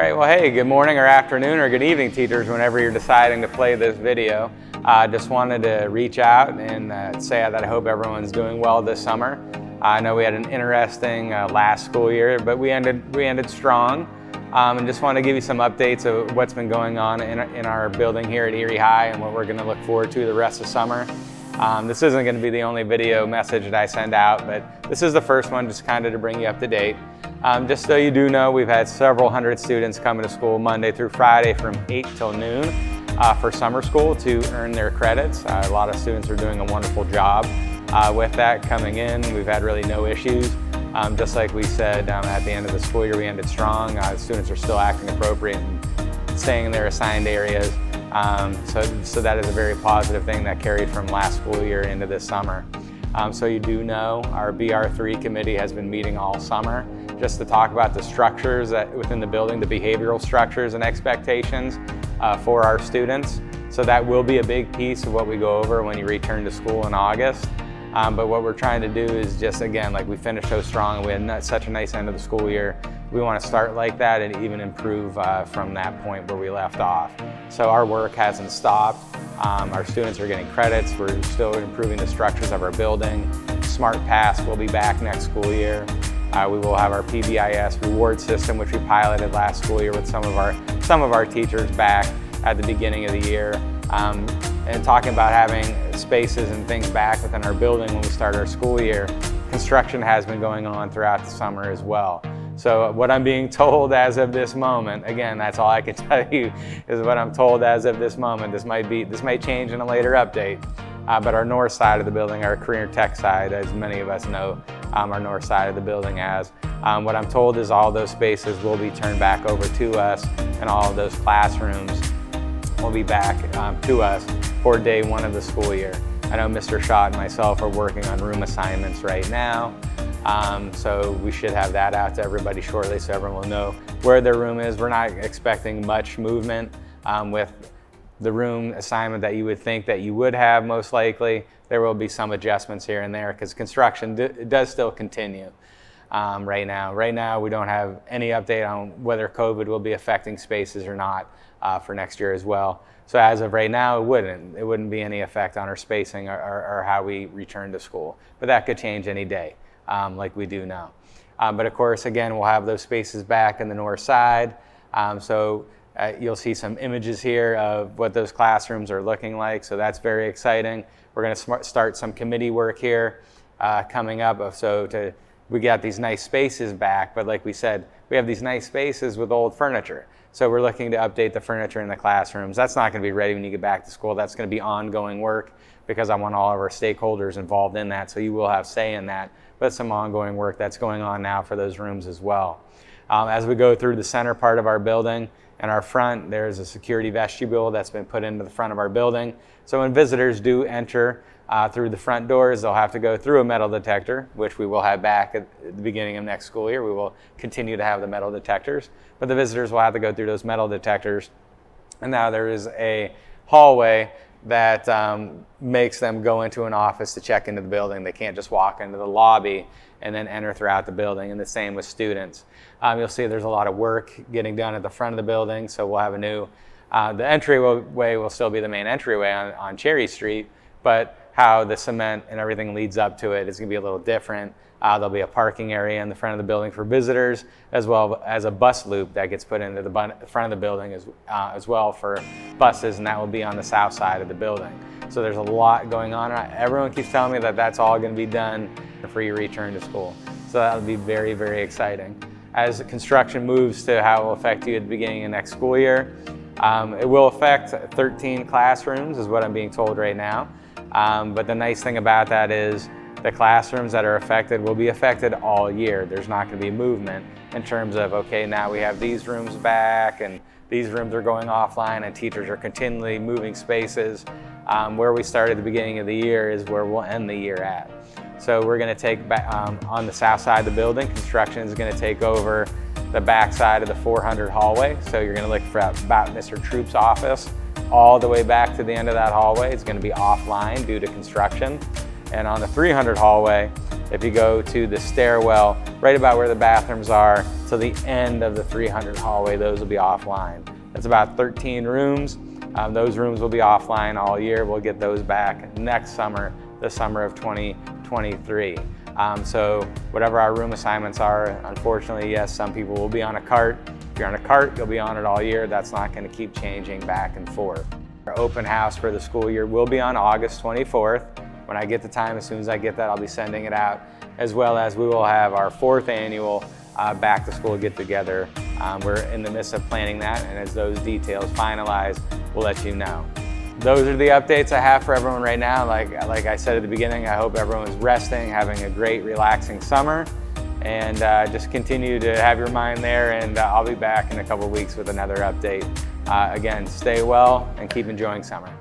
right, well, hey, good morning or afternoon or good evening, teachers, whenever you're deciding to play this video. Just wanted to reach out and say that I hope everyone's doing well this summer. I know we had an interesting last school year, but we ended strong. And just want to give you some updates of what's been going on in our building here at Erie High and what we're going to look forward to the rest of summer. This isn't going to be the only video message that I send out, but this is the first one just kind of to bring you up to date. Just so you do know, we've had several hundred students coming to school Monday through Friday from 8 till noon for summer school to earn their credits. A lot of students are doing a wonderful job with that coming in. We've had really no issues. Just like we said at the end of the school year, we ended strong. Students are still acting appropriate and staying in their assigned areas. So that is a very positive thing that carried from last school year into this summer. So you do know our BR3 committee has been meeting all summer just to talk about the structures within the building, the behavioral structures and expectations for our students. So that will be a big piece of what we go over when you return to school in August. But what we're trying to do is just, again, like we finished so strong, we had such a nice end of the school year. We want to start like that and even improve from that point where we left off. So our work hasn't stopped. Our students are getting credits. We're still improving the structures of our building. Smart Pass will be back next school year. We will have our PBIS reward system, which we piloted last school year with some of our teachers back at the beginning of the year. And talking about having spaces and things back within our building when we start our school year, construction has been going on throughout the summer as well. So what I'm being told as of this moment, again, that's all I can tell you, is what I'm told as of this moment. This may change in a later update, but our north side of the building, our career tech side, as many of us know, our north side of the building as, what I'm told is all those spaces will be turned back over to us, and all of those classrooms will be back to us for day one of the school year. I know Mr. Schott and myself are working on room assignments right now. So we should have that out to everybody shortly so everyone will know where their room is. We're not expecting much movement with the room assignment that you would think that you would have most likely. There will be some adjustments here and there because construction does still continue right now. Right now we don't have any update on whether COVID will be affecting spaces or not for next year as well. So as of right now, it wouldn't be any effect on our spacing or how we return to school. But that could change any day. Like we do now. But of course, again, we'll have those spaces back in the north side. So you'll see some images here of what those classrooms are looking like. So that's very exciting. We're going to start some committee work here coming up. So we got these nice spaces back, but like we said, we have these nice spaces with old furniture. So we're looking to update the furniture in the classrooms. That's not going to be ready when you get back to school. That's going to be ongoing work because I want all of our stakeholders involved in that. So you will have say in that. But some ongoing work that's going on now for those rooms as well. As we go through the center part of our building and our front, there's a security vestibule that's been put into the front of our building. So when visitors do enter through the front doors, they'll have to go through a metal detector, which we will have back at the beginning of next school year. We will continue to have the metal detectors, but the visitors will have to go through those metal detectors. And now there is a hallway that makes them go into an office to check into the building. They can't just walk into the lobby and then enter throughout the building, and the same with students. You'll see there's a lot of work getting done at the front of the building, so we'll have a new, the entryway will still be the main entryway on Cherry Street, but how the cement and everything leads up to it is going to be a little different. There'll be a parking area in the front of the building for visitors, as well as a bus loop that gets put into the front of the building as well for buses, and that will be on the south side of the building. So there's a lot going on. Everyone keeps telling me that that's all going to be done for your return to school. So that'll be very, very exciting. As the construction moves to how it will affect you at the beginning of next school year, it will affect 13 classrooms is what I'm being told right now. But the nice thing about that is the classrooms that are affected will be affected all year. There's not going to be movement in terms of, okay, now we have these rooms back and these rooms are going offline and teachers are continually moving spaces. Where we start at the beginning of the year is where we'll end the year at. So we're going to take back on the south side of the building, construction is going to take over the back side of the 400 hallway. So you're going to look for about Mr. Troop's office all the way back to the end of that hallway. It's going to be offline due to construction. And on the 300 hallway, If you go to the stairwell, right about where the bathrooms are, to the end of the 300 hallway, those will be offline. That's about 13 rooms. Those rooms will be offline all year. We'll get those back next summer, the summer of 2023. So whatever our room assignments are, unfortunately, yes, some people will be on a cart. If you're on a cart, you'll be on it all year. That's not going to keep changing back and forth. Our open house for the school year will be on August 24th. When I get the time, as soon as I get that, I'll be sending it out, as well as we will have our 4th annual back to school get together. We're in the midst of planning that, and as those details finalize, we'll let you know. Those are the updates I have for everyone right now. Like I said at the beginning, I hope everyone's resting, having a great, relaxing summer, and just continue to have your mind there, and I'll be back in a couple weeks with another update. Again, stay well and keep enjoying summer.